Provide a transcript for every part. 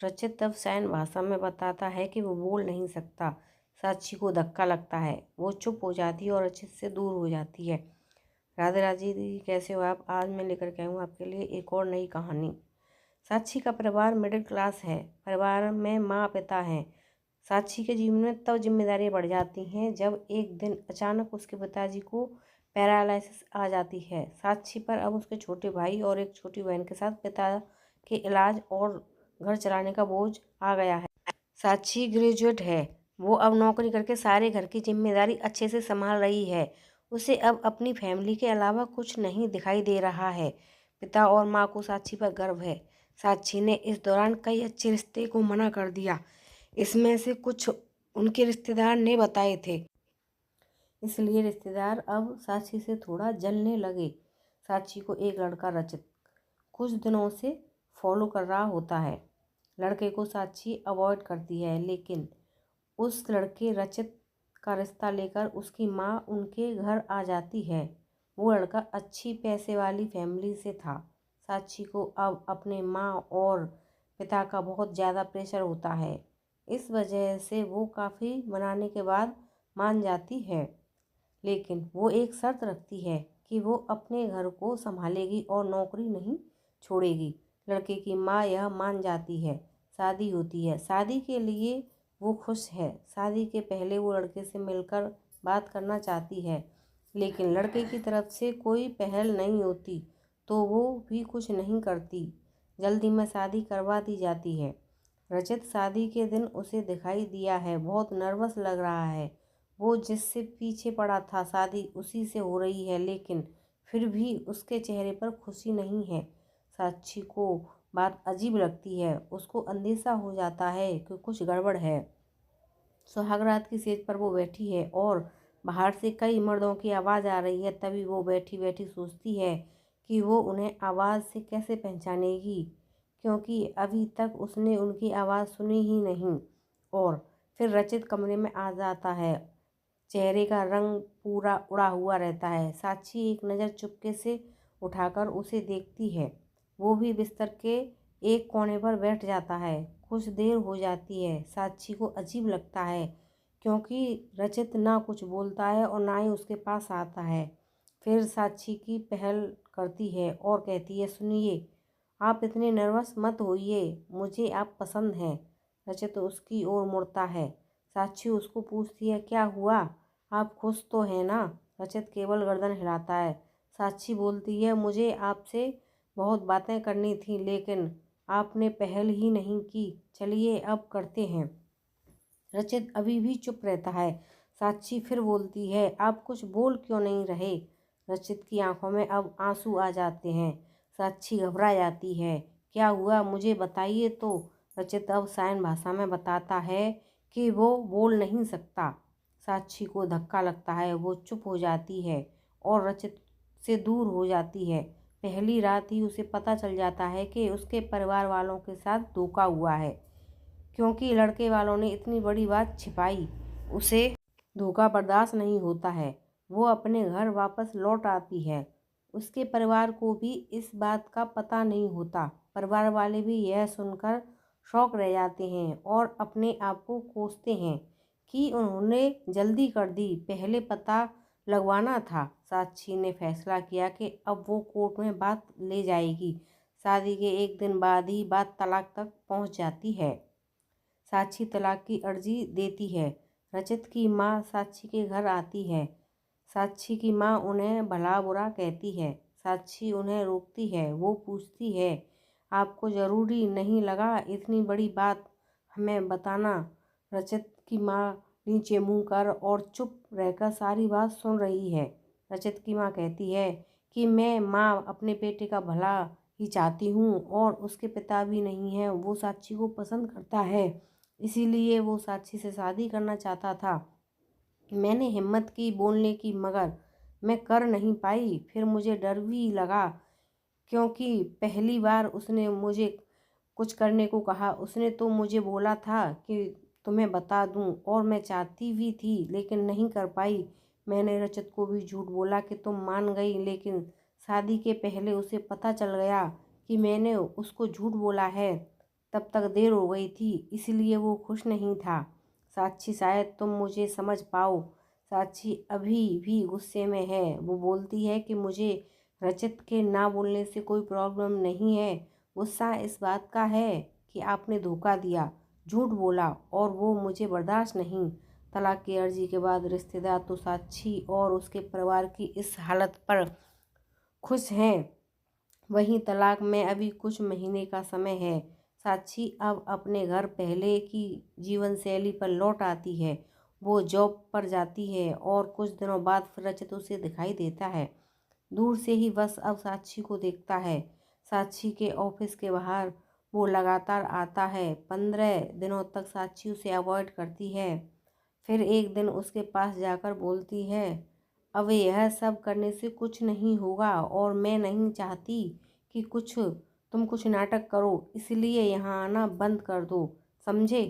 रचित तब साइन भाषा में बताता है कि वो बोल नहीं सकता। साक्षी को धक्का लगता है, वो चुप हो जाती है और रचित से दूर हो जाती है। राधे राधे दीदी, कैसे हो आप? आज मैं लेकर के आई हूँ आपके लिए एक और नई कहानी। साक्षी का परिवार मिडिल क्लास है। परिवार में माँ पिता हैं। साक्षी के जीवन में तब जिम्मेदारियां बढ़ जाती हैं जब एक दिन अचानक उसके पिताजी को पैरालिसिस आ जाती है। साक्षी पर अब उसके छोटे भाई और एक छोटी बहन के साथ पिता के इलाज और घर चलाने का बोझ आ गया है। साक्षी ग्रेजुएट है। वो अब नौकरी करके सारे घर की जिम्मेदारी अच्छे से संभाल रही है। उसे अब अपनी फैमिली के अलावा कुछ नहीं दिखाई दे रहा है। पिता और माँ को साक्षी पर गर्व है। साक्षी ने इस दौरान कई अच्छे रिश्ते को मना कर दिया। इसमें से कुछ उनके रिश्तेदार ने बताए थे, इसलिए रिश्तेदार अब साक्षी से थोड़ा जलने लगे। साक्षी को एक लड़का रचित कुछ दिनों से फॉलो कर रहा होता है। लड़के को साक्षी अवॉइड करती है, लेकिन उस लड़के रचित का रिश्ता लेकर उसकी माँ उनके घर आ जाती है। वो लड़का अच्छी पैसे वाली फैमिली से था। साक्षी को अब अपने माँ और पिता का बहुत ज़्यादा प्रेशर होता है। इस वजह से वो काफ़ी मनाने के बाद मान जाती है, लेकिन वो एक शर्त रखती है कि वो अपने घर को संभालेगी और नौकरी नहीं छोड़ेगी। लड़के की माँ यह मान जाती है। शादी होती है। शादी के लिए वो खुश है। शादी के पहले वो लड़के से मिलकर बात करना चाहती है, लेकिन लड़के की तरफ से कोई पहल नहीं होती तो वो भी कुछ नहीं करती। जल्दी में शादी करवा दी जाती है। रजत शादी के दिन उसे दिखाई दिया है। बहुत नर्वस लग रहा है। वो जिससे पीछे पड़ा था शादी उसी से हो रही है, लेकिन फिर भी उसके चेहरे पर खुशी नहीं है। साक्षी को बात अजीब लगती है। उसको अंदेशा हो जाता है कि कुछ गड़बड़ है। सुहागरात की सेज पर वो बैठी है और बाहर से कई मर्दों की आवाज़ आ रही है। तभी वो बैठी बैठी सोचती है कि वो उन्हें आवाज़ से कैसे पहचानेगी, क्योंकि अभी तक उसने उनकी आवाज़ सुनी ही नहीं। और फिर रचित कमरे में आ जाता है। चेहरे का रंग पूरा उड़ा हुआ रहता है। साक्षी एक नज़र चुपके से उठाकर उसे देखती है। वो भी बिस्तर के एक कोने पर बैठ जाता है। कुछ देर हो जाती है। साक्षी को अजीब लगता है, क्योंकि रचित ना कुछ बोलता है और ना ही उसके पास आता है। फिर साक्षी की पहल करती है और कहती है, सुनिए, आप इतने नर्वस मत होइए, मुझे आप पसंद हैं। रचित उसकी ओर मुड़ता है। साक्षी उसको पूछती है, क्या हुआ, आप खुश तो हैं ना? रचित केवल गर्दन हिलाता है। साक्षी बोलती है, मुझे आपसे बहुत बातें करनी थी, लेकिन आपने पहल ही नहीं की। चलिए अब करते हैं। रचित अभी भी चुप रहता है। साक्षी फिर बोलती है, आप कुछ बोल क्यों नहीं रहे? रचित की आंखों में अब आंसू आ जाते हैं। साक्षी घबरा जाती है। क्या हुआ, मुझे बताइए तो। रचित अब साइन भाषा में बताता है कि वो बोल नहीं सकता। साक्षी को धक्का लगता है। वो चुप हो जाती है और रचित से दूर हो जाती है। पहली रात ही उसे पता चल जाता है कि उसके परिवार वालों के साथ धोखा हुआ है, क्योंकि लड़के वालों ने इतनी बड़ी बात छिपाई। उसे धोखा बर्दाश्त नहीं होता है। वो अपने घर वापस लौट आती है। उसके परिवार को भी इस बात का पता नहीं होता। परिवार वाले भी यह सुनकर शौक रह जाते हैं और अपने आप को कोसते हैं कि उन्होंने जल्दी कर दी, पहले पता लगवाना था। साक्षी ने फैसला किया कि अब वो कोर्ट में बात ले जाएगी। शादी के एक दिन बाद ही बात तलाक तक पहुंच जाती है। साक्षी तलाक की अर्जी देती है। रचित की माँ साक्षी के घर आती है। साक्षी की माँ उन्हें भला बुरा कहती है। साक्षी उन्हें रोकती है। वो पूछती है, आपको ज़रूरी नहीं लगा इतनी बड़ी बात हमें बताना? रचित की माँ नीचे मुँह कर और चुप रहकर सारी बात सुन रही है। रचित की माँ कहती है कि मैं माँ अपने बेटे का भला ही चाहती हूँ और उसके पिता भी नहीं हैं। वो साक्षी को पसंद करता है, इसीलिए वो साक्षी से शादी करना चाहता था। मैंने हिम्मत की बोलने की, मगर मैं कर नहीं पाई। फिर मुझे डर भी लगा, क्योंकि पहली बार उसने मुझे कुछ करने को कहा। उसने तो मुझे बोला था कि तुम्हें बता दूं, और मैं चाहती भी थी लेकिन नहीं कर पाई। मैंने रचित को भी झूठ बोला कि तुम मान गई, लेकिन शादी के पहले उसे पता चल गया कि मैंने उसको झूठ बोला है। तब तक देर हो गई थी, इसलिए वो खुश नहीं था। साक्षी, शायद तुम मुझे समझ पाओ। साक्षी अभी भी गुस्से में है। वो बोलती है कि मुझे रचित के ना बोलने से कोई प्रॉब्लम नहीं है। गुस्सा इस बात का है कि आपने धोखा दिया, झूठ बोला, और वो मुझे बर्दाश्त नहीं। तलाक की अर्जी के बाद रिश्तेदार तो साक्षी और उसके परिवार की इस हालत पर खुश हैं, वहीं तलाक में अभी कुछ महीने का समय है। साक्षी अब अपने घर पहले की जीवन शैली पर लौट आती है। वो जॉब पर जाती है और कुछ दिनों बाद फिर रचित उसे दिखाई देता है। दूर से ही बस अब साक्षी को देखता है। साक्षी के ऑफिस के बाहर वो लगातार आता है। 15 दिनों तक साक्षी उसे अवॉइड करती है। फिर एक दिन उसके पास जाकर बोलती है, अब यह सब करने से कुछ नहीं होगा और मैं नहीं चाहती कि तुम कुछ नाटक करो, इसलिए यहाँ आना बंद कर दो, समझे।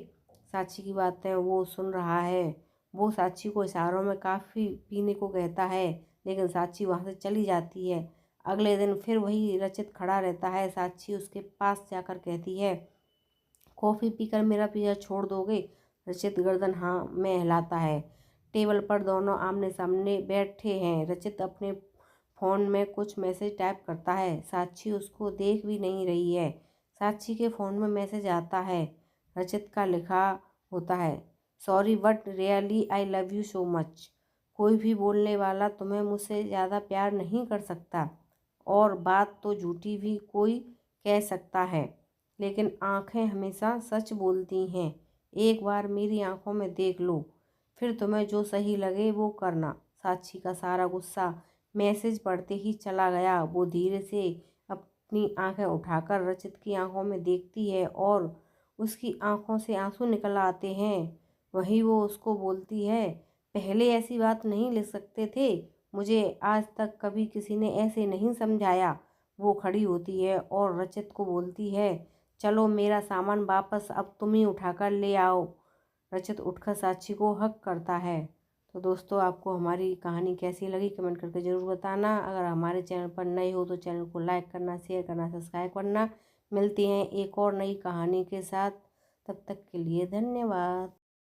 साक्षी की बातें वो सुन रहा है। वो साक्षी को इशारों में काफ़ी पीने को कहता है, लेकिन साक्षी वहाँ से चली जाती है। अगले दिन फिर वही रचित खड़ा रहता है। साक्षी उसके पास जाकर कहती है, कॉफ़ी पीकर मेरा पीछा छोड़ दोगे। रचित गर्दन हाँ में हिलाता है। टेबल पर दोनों आमने सामने बैठे हैं। रचित अपने फ़ोन में कुछ मैसेज टाइप करता है। साक्षी उसको देख भी नहीं रही है। साक्षी के फ़ोन में मैसेज आता है। रचित का लिखा होता है, sorry but really I love you so much. कोई भी बोलने वाला तुम्हें मुझसे ज़्यादा प्यार नहीं कर सकता, और बात तो झूठी भी कोई कह सकता है, लेकिन आँखें हमेशा सच बोलती हैं। एक बार मेरी आँखों में देख लो, फिर तुम्हें जो सही लगे वो करना। साक्षी का सारा गुस्सा मैसेज पढ़ते ही चला गया। वो धीरे से अपनी आंखें उठाकर रचित की आंखों में देखती है और उसकी आंखों से आंसू निकल आते हैं। वहीं वो उसको बोलती है, पहले ऐसी बात नहीं लिख सकते थे, मुझे आज तक कभी किसी ने ऐसे नहीं समझाया। वो खड़ी होती है और रचित को बोलती है, चलो मेरा सामान वापस अब तुम ही उठाकर ले आओ। रचित उठकर साक्षी को हक करता है। तो दोस्तों, आपको हमारी कहानी कैसी लगी कमेंट करके ज़रूर बताना। अगर हमारे चैनल पर नए हो तो चैनल को लाइक करना, शेयर करना, सब्सक्राइब करना। मिलते हैं एक और नई कहानी के साथ। तब तक के लिए धन्यवाद।